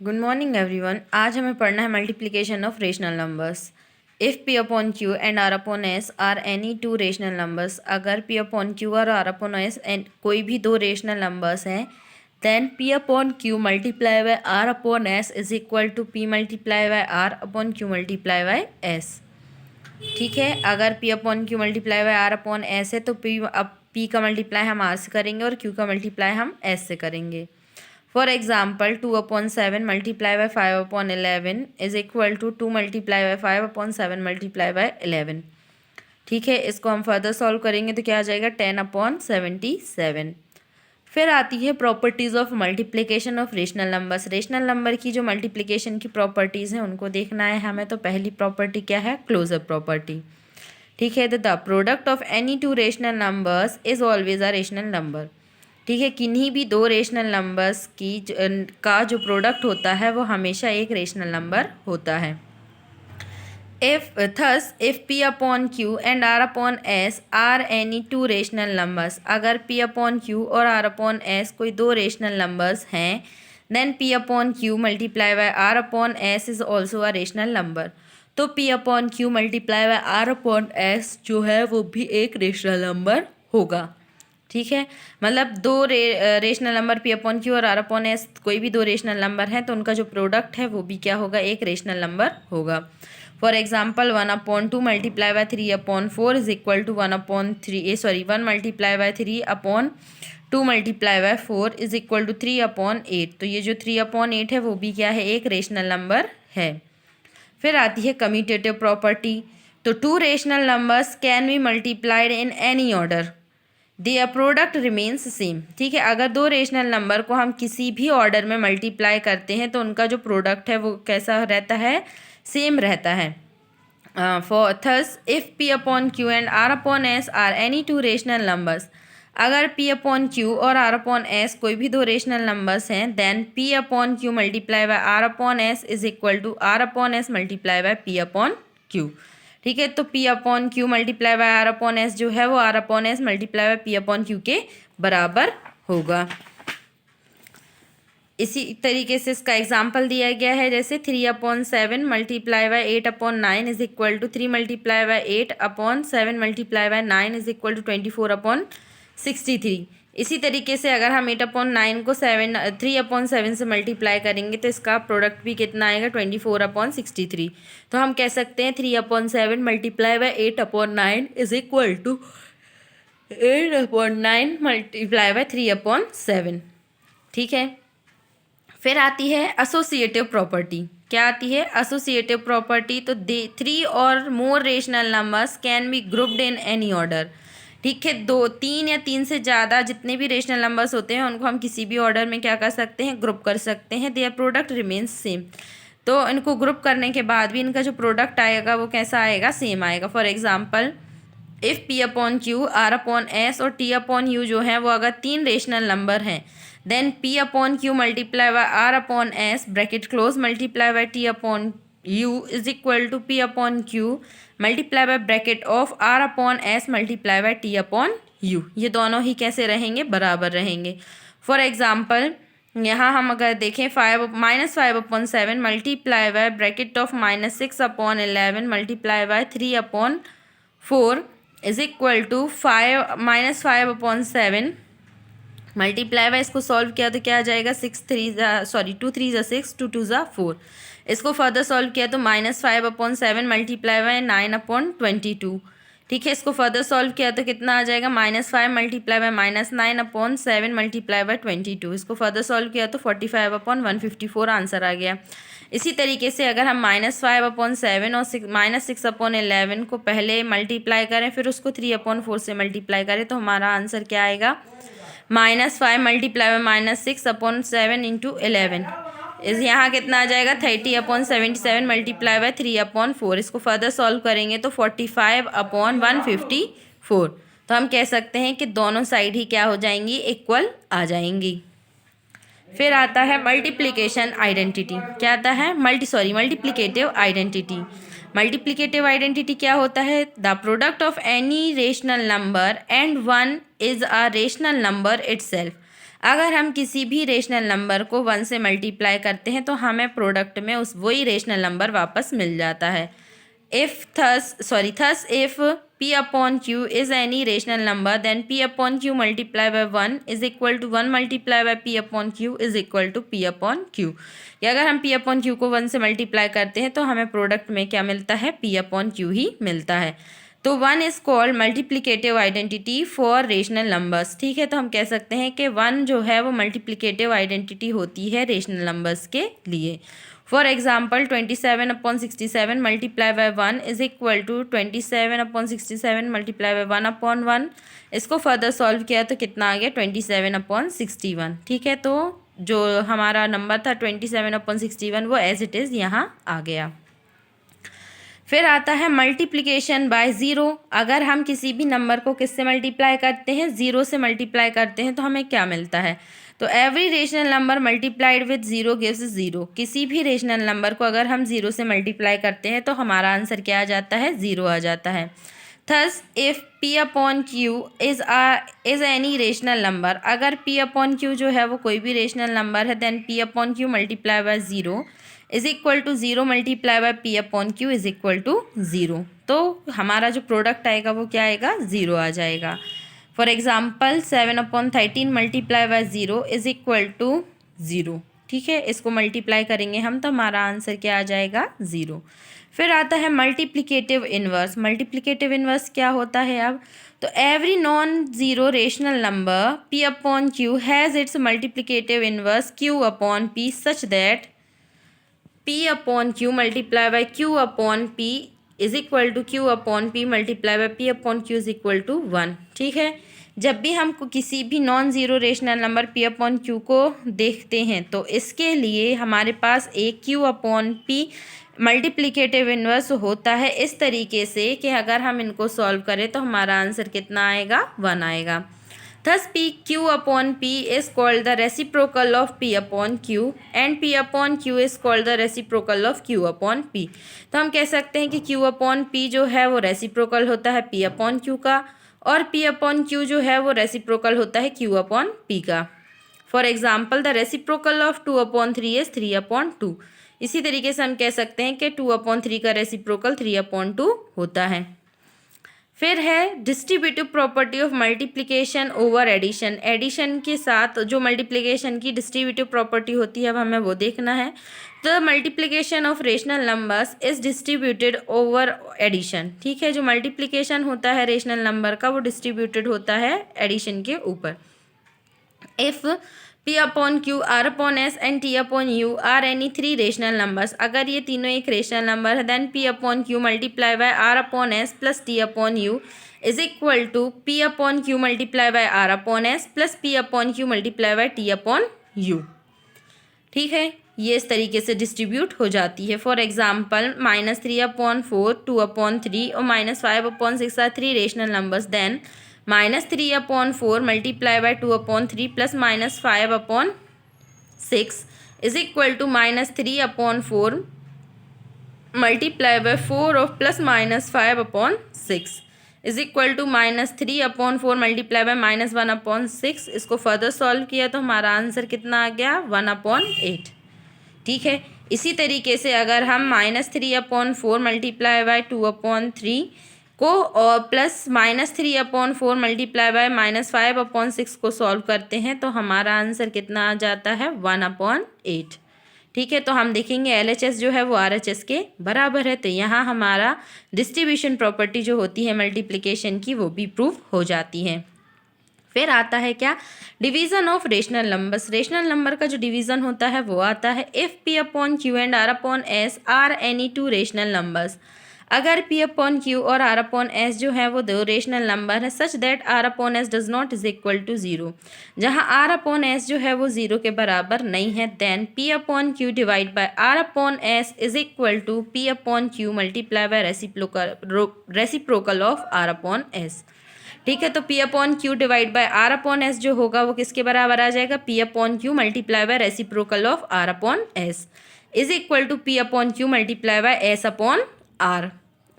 Good morning everyone. आज हमें पढ़ना है multiplication of rational numbers. If P upon Q and are upon S are any two rational numbers, अगर P upon Q और are upon S and कोई भी दो रेशनल नंबर्स हैं, then P upon Q multiply by are upon S is equal to P multiply by are upon Q multiply by S. ठीक है, अगर P upon Q multiply by are upon S है तो P का multiply हम are से करेंगे और क्यू का मल्टीप्लाई हम एस से करेंगे। For example 2/7 multiply by 5/11 is equal to 2 multiply by 5/7 multiply by 11। ठीक है, इसको हम फर्दर सॉल्व करेंगे तो क्या आ जाएगा 10/77। फिर आती है properties of multiplication of rational numbers. Rational number की जो मल्टीप्लिकेशन की प्रॉपर्टीज़ हैं उनको देखना है हमें। तो पहली प्रॉपर्टी क्या है? Closure property. ठीक है, the product of any two rational numbers is always a rational number. ठीक है, किन्हीं भी दो रेशनल नंबर्स का जो प्रोडक्ट होता है वो हमेशा एक रेशनल नंबर होता है। If P upon Q and are upon S are any two rational numbers, अगर पी अपॉन क्यू और आर अपॉन एस कोई दो रेशनल नंबर्स हैं, then P upon Q multiply by are upon S is also a rational number. तो P upon Q multiply by are upon S जो है वो भी एक रेशनल नंबर होगा। ठीक है, मतलब दो rational number P upon Q और आर अपॉन एस कोई भी दो रेशनल नंबर हैं तो उनका जो प्रोडक्ट है वो भी क्या होगा? एक रेशनल नंबर होगा। For example 1/2 multiply by 3/4 is equal to 1 multiply by 3/2 multiply by 4 is equal to 3/8। तो ये जो 3/8 है वो भी क्या है? एक रेशनल नंबर है। फिर आती है कम्यूटेटिव प्रॉपर्टी। तो two rational numbers can be multiplied in any order, their product remains same. ठीक है, अगर दो रेशनल नंबर को हम किसी भी ऑर्डर में मल्टीप्लाई करते हैं तो उनका जो प्रोडक्ट है वो कैसा रहता है? सेम रहता है। For thus if P upon Q and are upon S are any two rational numbers, अगर पी अपॉन क्यू और आर अपॉन एस कोई भी दो रेशनल नंबर्स हैं, then P upon Q multiply by are upon S is equal to R upon S multiply by P upon Q. ठीक है, तो P upon Q multiply by are upon S जो है वो R upon S multiply by P upon Q के बराबर होगा। इसी तरीके से इसका एग्जाम्पल दिया गया है, जैसे 3/7 multiply by 8/9 is equal to 3 multiply by 8/7 multiply by 9 is equal to 24/63। इसी तरीके से अगर हम 8/9 को 3/7 से मल्टीप्लाई करेंगे तो इसका प्रोडक्ट भी कितना आएगा? 24/63। तो हम कह सकते हैं 3/7 multiply by 8/9 is equal to 8/9 multiply by 3/7। ठीक है, फिर आती है एसोसिएटिव प्रॉपर्टी। क्या आती है? Associative property. तो three or more rational numbers can be grouped in any order. ठीक है, दो, तीन या तीन से ज़्यादा जितने भी रेशनल नंबर्स होते हैं उनको हम किसी भी ऑर्डर में क्या कर सकते हैं? ग्रुप कर सकते हैं। There product remains same. तो इनको ग्रुप करने के बाद भी इनका जो प्रोडक्ट आएगा वो कैसा आएगा? सेम आएगा। For example if P upon Q R upon S और टी अपॉन यू जो है वो अगर तीन रेशनल नंबर हैं, then P upon Q multiply by are upon S bracket close multiply by T upon U is equal to P upon Q multiply by bracket of R upon S multiply by T upon U. ये दोनों ही कैसे रहेंगे? बराबर रहेंगे। For example यहाँ हम अगर देखें -5/7 multiply by bracket of -6/11 multiply by 3/4 is equal to -5/7 multiply by, इसको सॉल्व किया तो क्या आ जाएगा? 2 3 ज़ा 6, 2 2 ज़ा 4। इसको फर्दर सॉल्व किया तो -5/7 मल्टीप्लाई बाय 9/22। ठीक है, इसको फर्दर सॉल्व किया तो कितना आ जाएगा? -5 मल्टीप्लाई बाय -9/7 मल्टीप्लाई बाय 22। इसको फर्दर सॉल्व किया तो 45/154 आंसर आ गया। इसी तरीके से अगर हम -5/7 और -6/11 को पहले मल्टीप्लाई करें फिर उसको 3/4 से मल्टीप्लाई करें तो हमारा आंसर क्या आएगा? -5 मल्टीप्लाई बाय -6/7 इंटू 11 इस यहाँ कितना आ जाएगा? 30/77 मल्टीप्लाई बाय 3/4। इसको फर्दर सॉल्व करेंगे तो 45/154। तो हम कह सकते हैं कि दोनों साइड ही क्या हो जाएंगी? इक्वल आ जाएंगी। फिर आता है मल्टीप्लिकेशन आइडेंटिटी। क्या आता है? Multiplicative identity. मल्टीप्लिकेटिव आइडेंटिटी क्या होता है? The product of any rational number and one is a rational number itself. अगर हम किसी भी रेशनल नंबर को 1 से मल्टीप्लाई करते हैं तो हमें प्रोडक्ट में उस वही रेशनल नंबर वापस मिल जाता है। Thus if P upon Q is any rational number, then P upon Q multiplied by 1 is equal to 1 multiplied by P upon Q is equal to P upon Q। या अगर हम P upon Q को 1 से multiply करते हैं तो हमें product में क्या मिलता है, P upon Q ही मिलता है। तो 1 is called multiplicative identity for rational numbers. ठीक है, तो हम कह सकते हैं कि 1 जो है वो मल्टीप्लिकेटिव आइडेंटिटी होती है रेशनल नंबर्स के लिए। For example 27/67 multiply by 1 is equal to 27/67 multiply by 1/1। इसको फर्दर सॉल्व किया तो कितना आ गया, 27/61। ठीक है, तो जो हमारा नंबर था 27/61 वो एज इट इज़ यहाँ आ गया। फिर आता है मल्टीप्लिकेशन बाय ज़ीरो। अगर हम किसी भी नंबर को किससे मल्टीप्लाई करते हैं, ज़ीरो से मल्टीप्लाई करते हैं तो हमें क्या मिलता है, तो every rational number multiplied with zero gives zero. किसी भी रेशनल नंबर को अगर हम ज़ीरो से मल्टीप्लाई करते हैं तो हमारा आंसर क्या आ जाता है, ज़ीरो आ जाता है। Thus if P upon Q is any rational number, अगर P अपॉन Q जो है वो कोई भी रेशनल नंबर है, then P upon Q multiply by zero is equal to zero multiply by P upon Q is equal to zero. तो हमारा जो प्रोडक्ट आएगा वो क्या आएगा, ज़ीरो आ जाएगा। For example 7/13 multiply by zero is equal to zero. ठीक है, इसको मल्टीप्लाई करेंगे हम तो हमारा आंसर क्या आ जाएगा, ज़ीरो। फिर आता है मल्टीप्लिकेटिव इन्वर्स। मल्टीप्लिकेटिव इन्वर्स क्या होता है अब, तो every non zero rational number P upon Q has its multiplicative inverse Q upon P such that P upon Q multiply by Q upon P is equal to Q upon P multiply by P upon Q is equal to 1। ठीक है, जब भी हम किसी भी non zero rational number P upon Q को देखते हैं तो इसके लिए हमारे पास एक Q upon P multiplicative inverse होता है इस तरीके से कि अगर हम इनको सॉल्व करें तो हमारा आंसर कितना आएगा, 1 आएगा। Thus PQ upon P is called the reciprocal of P upon Q and P upon Q is called the reciprocal of Q upon P। तो हम कह सकते हैं कि Q upon P जो है वो रेसिप्रोकल होता है P upon Q का, और P upon Q जो है वो रेसिप्रोकल होता है Q upon P का। For example the reciprocal of 2/3 is 3/2। इसी तरीके से हम कह सकते हैं कि 2/3 का रेसिप्रोकल 3/2 होता है। फिर है distributive property of multiplication over addition. Addition के साथ जो मल्टीप्लिकेशन की डिस्ट्रीब्यूटिव प्रॉपर्टी होती है अब हमें वो देखना है। तो multiplication of rational numbers is distributed over addition. ठीक है, जो मल्टीप्लिकेशन होता है रेशनल नंबर का वो डिस्ट्रीब्यूटेड होता है एडिशन के ऊपर। If P upon Q R upon S and T upon U are any 3 rational numbers, अगर ये तीनों एक रेशनल नंबर है then P upon Q multiply by R upon S plus T upon U is equal to P upon Q multiply by R upon S plus P upon Q multiply by T upon U। ठीक है, ये इस तरीके से distribute हो जाती है। For example -3/4 2/3 और -5/6 are 3 rational numbers, then -3/4 multiply by 2/3 plus -5/6 is equal to -3/4 multiply by 4 और plus -5/6 is equal to -3/4 multiply by -1/6। इसको फर्दर सॉल्व किया तो हमारा आंसर कितना आ गया, 1/8। ठीक है, इसी तरीके से अगर हम -3/4 मल्टीप्लाई बाय 2/3 को और प्लस -3/4 मल्टीप्लाई बाय -5/6 को सॉल्व करते हैं तो हमारा आंसर कितना आ जाता है, 1/8। ठीक है, तो हम देखेंगे LHS जो है वो RHS के बराबर है, तो यहाँ हमारा डिस्ट्रीब्यूशन प्रॉपर्टी जो होती है मल्टीप्लिकेशन की वो भी प्रूव हो जाती है। फिर आता है क्या, division of rational numbers. Rational number का जो डिवीज़न होता है वो आता है if P upon Q and R upon S are any 2 rational numbers. अगर P अपॉन Q और R अपॉन S जो है वो 2 रेशनल नंबर है such that R upon S does not is equal to 0, जहाँ R अपॉन S जो है वो 0 के बराबर नहीं है, then P upon Q divide by R upon S is equal to P upon Q multiply by reciprocal of R upon S। ठीक है, तो P upon Q divide by R upon S जो होगा वो किसके बराबर आ जाएगा, P upon Q multiply by reciprocal of R upon S is equal to P upon Q multiply by S upon R।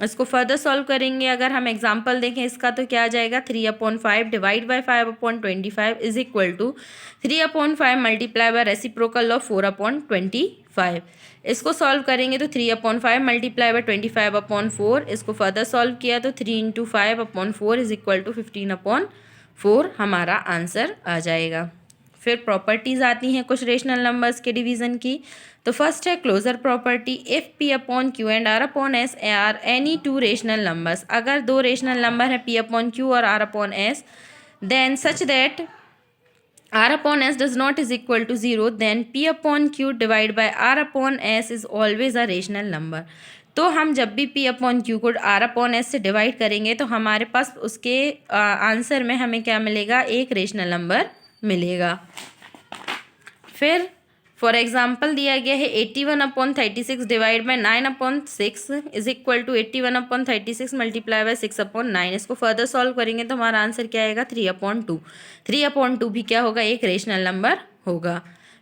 इसको फर्दर सॉल्व करेंगे अगर हम एग्जांपल देखें इसका तो क्या आ जाएगा 3/5 divide by 5/25 is equal to 3/5 multiply by reciprocal of 4/25। इसको सॉल्व करेंगे तो 3/5 मल्टीप्लाई बाय 25/4, इसको फर्दर सॉल्व किया तो 3 × 5/4 इज इक्वल टू 15/4 हमारा आंसर आ जाएगा। फिर प्रॉपर्टीज़ आती हैं कुछ रेशनल नंबर्स के डिवीज़न की। तो फर्स्ट है closure property, if P/Q and R/S are any two rational numbers, अगर दो रेशनल नंबर है P/Q और R/S, then such that R/S does not is equal to 0, then P/Q divide by R/S is always a rational number. तो हम जब भी P/Q को R/S से डिवाइड करेंगे तो हमारे पास उसके आंसर में हमें क्या मिलेगा, एक रेशनल नंबर मिलेगा। फिर फॉर एग्जांपल दिया गया है 81/36 divide by 9/6 is equal to 81/36 multiply by 6/9। इसको फर्दर सॉल्व करेंगे तो हमारा आंसर क्या आएगा 3/2। 3/2 भी क्या होगा, एक रेशनल नंबर होगा।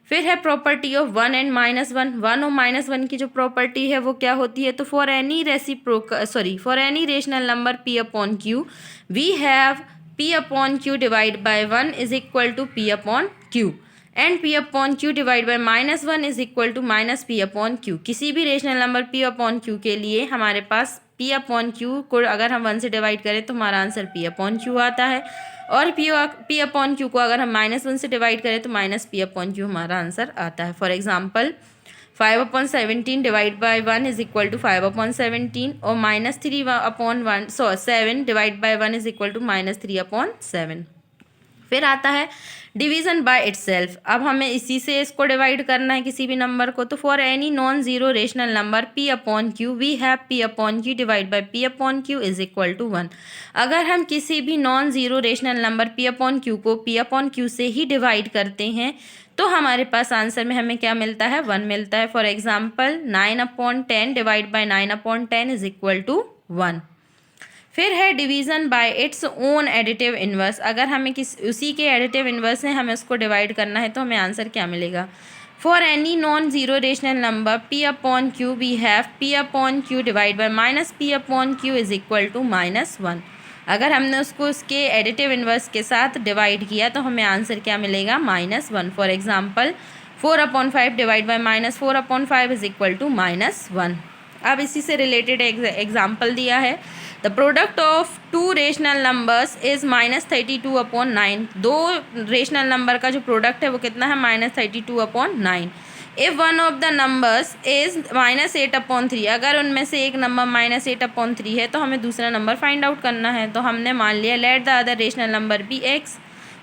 फिर है प्रॉपर्टी ऑफ 1 एंड -1। 1 और -1 की जो प्रॉपर्टी है वो क्या होती है, तो for any rational number P/Q we have P/Q divide by 1 is equal to P/Q and P/Q divide by -1 is equal to -P/Q। किसी भी रेशनल नंबर P/Q के लिए हमारे पास P/Q को अगर हम 1 से डिवाइड करें तो हमारा आंसर P/Q आता है, और P/Q को अगर हम -1 से डिवाइड करें तो -P/Q हमारा आंसर आता है। For example 5/17 divide by 1 is equal to 5/17 और -3/7 divide by 1 is equal to -3/7। फिर आता है डिवीज़न बाय इटसेल्फ। अब हमें इसी से इसको डिवाइड करना है किसी भी नंबर को। तो for any non zero rational number P/Q we have P/Q divide by P/Q is equal to 1। अगर हम किसी भी non zero rational number P/Q को P/Q से ही डिवाइड करते हैं तो हमारे पास आंसर में हमें क्या मिलता है, 1 मिलता है। For example 9/10 divide by 9/10 is equal to 1। फिर है division by its own additive inverse. अगर हमें उसी के एडिटिव इन्वर्स से हमें उसको डिवाइड करना है तो हमें आंसर क्या मिलेगा, for any non zero rational number P/Q we have P/Q divide by -P/Q is equal to -1। अगर हमने उसको उसके एडिटिव इन्वर्स के साथ डिवाइड किया तो हमें आंसर क्या मिलेगा, -1। For example 4/5 divide by -4/5 is equal to -1। अब इसी से रिलेटेड एग्जाम्पल दिया है, the product of two rational numbers is -32/9। दो रेशनल नंबर का जो प्रोडक्ट है वो कितना है, -32/9। If one of the numbers is -8/3, अगर उनमें से एक नंबर -8/3 है तो हमें दूसरा नंबर फाइंड आउट करना है। तो हमने मान लिया let the other rational number be x,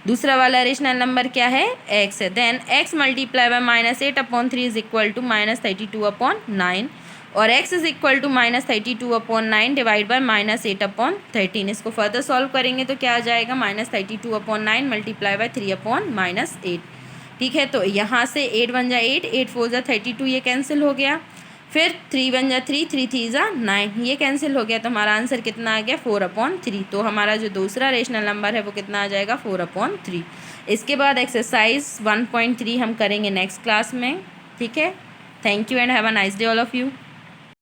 दूसरा वाला रेशनल नंबर क्या है, x है। Then x multiply by -8/3 is equal to -32/9 और x is equal to -32/9 divide by -8/13। इसको फर्दर सॉल्व करेंगे तो क्या आ जाएगा, -32/9 मल्टीप्लाई बाय 3/8। ठीक है, तो यहाँ से 8 बन जा 8, 8 4 जा 32, ये कैंसिल हो गया। फिर 3 बन जा 3, 3 3 जा 9, ये कैंसिल हो गया। तो हमारा आंसर कितना आ गया, 4/3। तो हमारा जो दूसरा रेशनल नंबर है वो कितना आ जाएगा, 4/3। इसके बाद एक्सरसाइज 1.3 हम करेंगे नेक्स्ट क्लास में। ठीक है, thank you and have a nice day all of you.